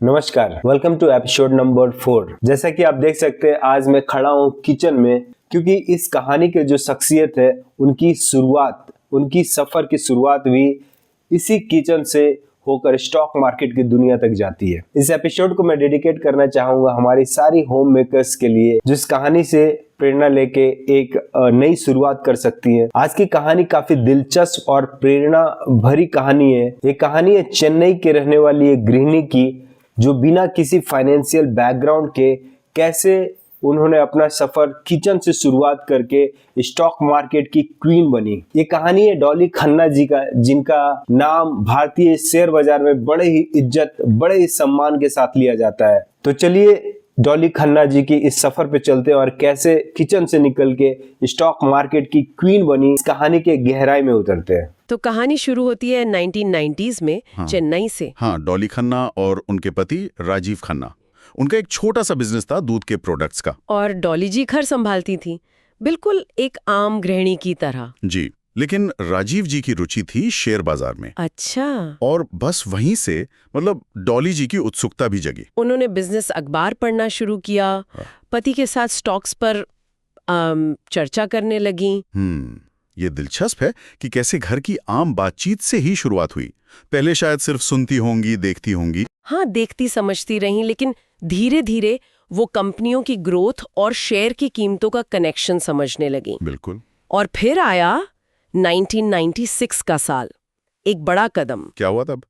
नमस्कार, welcome to episode number 4। जैसा कि आप देख सकते हैं आज मैं खड़ा हूँ किचन में, क्योंकि इस कहानी के जो शख्सियत है उनकी सफर की शुरुआत भी इसी किचन से होकर स्टॉक मार्केट की दुनिया तक जाती है। इस एपिसोड को मैं डेडिकेट करना चाहूंगा हमारी सारी होम मेकर्स के लिए, जिस कहानी से प्रेरणा लेके एक नई शुरुआत कर सकती है। आज की कहानी काफी दिलचस्प और प्रेरणा भरी कहानी है। ये कहानी है चेन्नई के रहने वाली एक गृहिणी की, जो बिना किसी फाइनेंशियल बैकग्राउंड के कैसे उन्होंने अपना सफर किचन से शुरुआत करके स्टॉक मार्केट की क्वीन बनी। ये कहानी है डॉली खन्ना जी का, जिनका नाम भारतीय शेयर बाजार में बड़े ही इज्जत, बड़े ही सम्मान के साथ लिया जाता है। तो चलिए डॉली खन्ना जी की इस सफर पे चलते हैं और कैसे किचन से निकल के स्टॉक मार्केट की क्वीन बनी, इस कहानी के गहराई में उतरते हैं। तो कहानी शुरू होती है 1990s में चेन्नई से। हाँ, डॉली खन्ना और उनके पति राजीव खन्ना, उनका एक छोटा सा बिजनेस था दूध के प्रोडक्ट्स का। और डॉली जी घर संभालती थी, बिल्कुल एक आम गृहिणी की तरह। जी, लेकिन राजीव जी की रुचि थी शेयर बाजार में। अच्छा। और बस वहीं से डॉली जी की उत्सुकता भी जगी। उन्होंने बिजनेस अखबार पढ़ना शुरू किया, पति के साथ स्टॉक्स पर चर्चा करने लगी। ये दिलचस्प है कि कैसे घर की आम बातचीत से ही शुरुआत हुई। पहले शायद सिर्फ सुनती होंगी, देखती होंगी। हाँ, देखती समझती रही, लेकिन धीरे धीरे वो कंपनियों की ग्रोथ और शेयर की कीमतों का कनेक्शन समझने लगी। बिल्कुल। और फिर आया 1996 का साल, एक बड़ा कदम। क्या हुआ तब?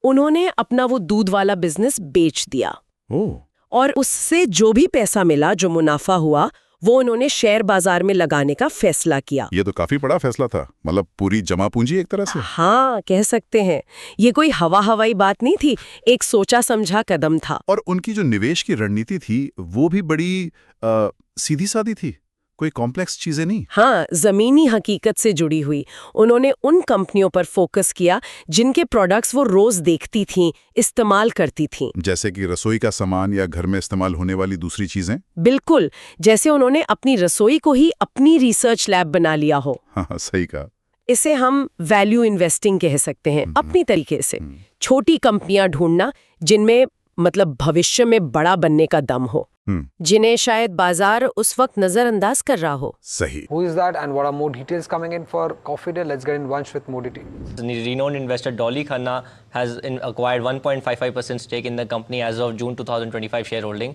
उन्होंने अपना वो दूध वाला बिजनेस बेच दिया। और उससे जो भी पैसा मिला, जो मुनाफा हुआ, वो उन्होंने शेयर बाजार में लगाने का फैसला किया। ये तो काफी बड़ा फैसला था, पूरी जमा पूंजी एक तरह से। हाँ, कह सकते हैं। ये कोई हवाई बात नहीं थी, एक सोचा समझा कदम था। और उनकी जो निवेश की रणनीति थी वो भी बड़ी सीधी सादी थी, कोई कॉम्प्लेक्स चीजें नहीं। हाँ, जमीनी हकीकत से जुड़ी हुई। उन्होंने उन कंपनियों पर फोकस किया जिनके प्रोडक्ट्स वो रोज देखती थीं, इस्तेमाल करती थीं। जैसे कि रसोई का सामान या घर में इस्तेमाल होने वाली दूसरी चीजें। बिल्कुल, जैसे उन्होंने अपनी रसोई को ही अपनी रिसर्च लैब बना लिया हो। हाँ, सही कहा। इसे हम वैल्यू इन्वेस्टिंग कह सकते हैं, अपनी तरीके से। छोटी कंपनियां ढूंढना जिनमें भविष्य में बड़ा बनने का दम हो, जिन्हें शायद बाजार उस वक्त नजरअंदाज कर रहा हो। सही। Who is that and what are more details coming in for Coffee Day? Let's get in once with more details. The renowned investor Dolly Khanna has acquired 1.55% stake in the company as of June 2025 shareholding.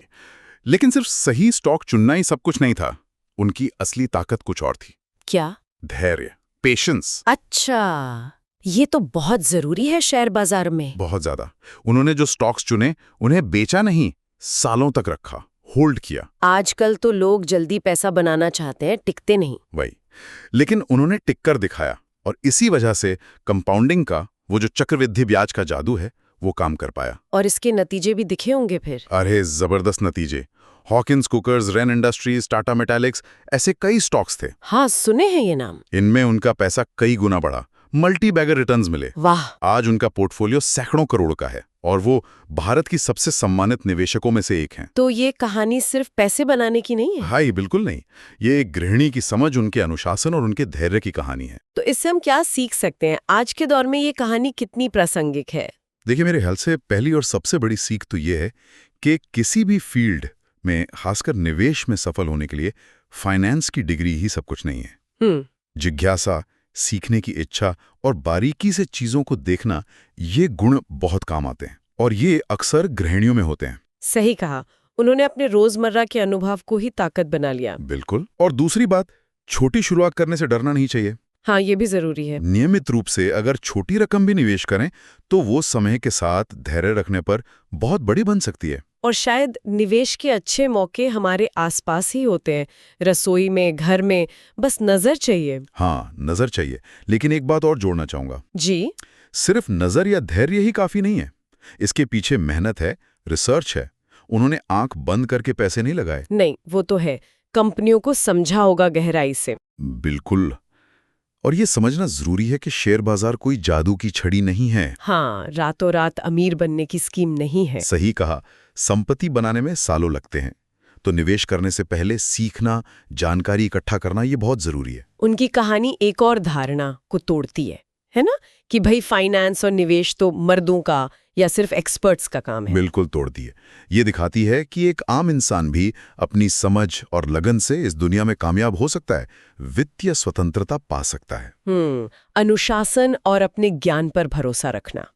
लेकिन सिर्फ सही stock चुनना ही सब कुछ नहीं था। उनकी असली ताकत कुछ और थी। क्या? धैर्य, पेशेंस। अच्छा, ये तो बहुत जरूरी है शेयर बाजार में। बहुत ज्यादा। उन्होंने जो स्टॉक्स चुने उन्हें बेचा नहीं, सालों तक रखा, होल्ड किया। आजकल तो लोग जल्दी पैसा बनाना चाहते हैं, टिकते नहीं। वही, लेकिन उन्होंने टिक कर दिखाया, और इसी वजह से कंपाउंडिंग का वो जो चक्रवृद्धि ब्याज का जादू है वो काम कर पाया। और इसके नतीजे भी दिखे होंगे फिर। अरे जबरदस्त नतीजे। हॉकिंस कुकर्स, रेन इंडस्ट्रीज, टाटा मेटालिक्स, ऐसे कई स्टॉक्स थे। हाँ, सुने हैं ये नाम। इनमें उनका पैसा कई गुना बढ़ा, मल्टी बैगर रिटर्न्स मिले। वाह। आज उनका पोर्टफोलियो सैकड़ों करोड़ का है और वो भारत की सबसे सम्मानित निवेशकों में से एक हैं। तो ये कहानी सिर्फ पैसे बनाने की नहीं है? हाय, बिल्कुल नहीं। ये एक गृहिणी की समझ, उनके अनुशासन और उनके धैर्य की कहानी है। तो इससे हम क्या सीख सकते हैं? आज के दौर में ये कहानी कितनी प्रासंगिक है? देखिए, मेरे ख्याल से पहली और सबसे बड़ी सीख तो ये है कि किसी भी फील्ड में, खासकर निवेश में सफल होने के लिए फाइनेंस की डिग्री ही सब कुछ नहीं है। जिज्ञासा, सीखने की इच्छा और बारीकी से चीजों को देखना, ये गुण बहुत काम आते हैं, और ये अक्सर गृहिणियों में होते हैं। सही कहा। उन्होंने अपने रोजमर्रा के अनुभव को ही ताकत बना लिया। बिल्कुल। और दूसरी बात, छोटी शुरुआत करने से डरना नहीं चाहिए। हाँ, ये भी जरूरी है। नियमित रूप से अगर छोटी रकम भी निवेश करें तो वो समय के साथ धैर्य रखने पर बहुत बड़ी बन सकती है। और शायद निवेश के अच्छे मौके हमारे आसपास ही होते हैं, रसोई में, घर में, बस नजर चाहिए। हाँ, नजर चाहिए। लेकिन एक बात और जोड़ना चाहूंगा। जी? सिर्फ नजर या धैर्य ही काफी नहीं है, इसके पीछे मेहनत है, रिसर्च है। उन्होंने आंख बंद करके पैसे नहीं लगाए। नहीं, वो तो है, कंपनियों को समझा होगा गहराई से। बिल्कुल। और ये समझना जरूरी है कि शेयर बाजार कोई जादू की छड़ी नहीं है। हाँ, रातों रात अमीर बनने की स्कीम नहीं है। सही कहा। संपत्ति बनाने में सालों लगते हैं, तो निवेश करने से पहले सीखना, जानकारी इकट्ठा करना, ये बहुत जरूरी है। उनकी कहानी एक और धारणा को तोड़ती है ना, कि भाई फाइनेंस और निवेश तो मर्दों का या सिर्फ एक्सपर्ट्स का काम है। बिल्कुल तोड़ दिए। ये दिखाती है कि एक आम इंसान भी अपनी समझ और लगन से इस दुनिया में कामयाब हो सकता है, वित्तीय स्वतंत्रता पा सकता है। अनुशासन और अपने ज्ञान पर भरोसा रखना,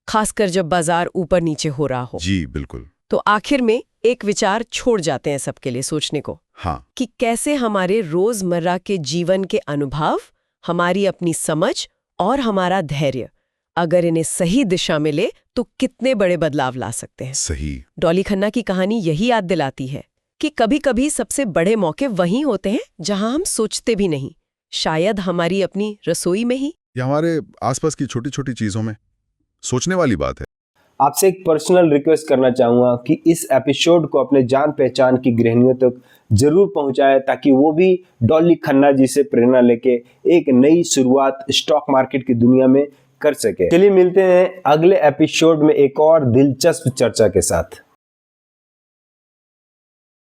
खासकर जब बाजार ऊपर नीचे हो रहा हो। जी बिल्कुल। तो आखिर में एक विचार छोड़ जाते हैं सबके लिए सोचने को, हाँ, कि कैसे हमारे रोजमर्रा के जीवन के अनुभव, हमारी अपनी समझ और हमारा धैर्य, अगर इन्हें सही दिशा में ले तो कितने बड़े बदलाव ला सकते हैं। सही। डॉली खन्ना की कहानी यही याद दिलाती है कि कभी-कभी सबसे बड़े मौके वहीं होते हैं जहां हम सोचते भी नहीं, शायद हमारी अपनी रसोई में ही, या हमारे आसपास की छोटी छोटी चीजों में। सोचने वाली बात है। आपसे एक पर्सनल रिक्वेस्ट करना चाहूँगा कि इस एपिसोड को अपने जान पहचान की गृहिणियों तक जरूर पहुंचाएं, ताकि वो भी डॉली खन्ना जी से प्रेरणा लेके एक नई शुरुआत स्टॉक मार्केट की दुनिया में कर सके। चलिए मिलते हैं अगले एपिसोड में एक और दिलचस्प चर्चा के साथ।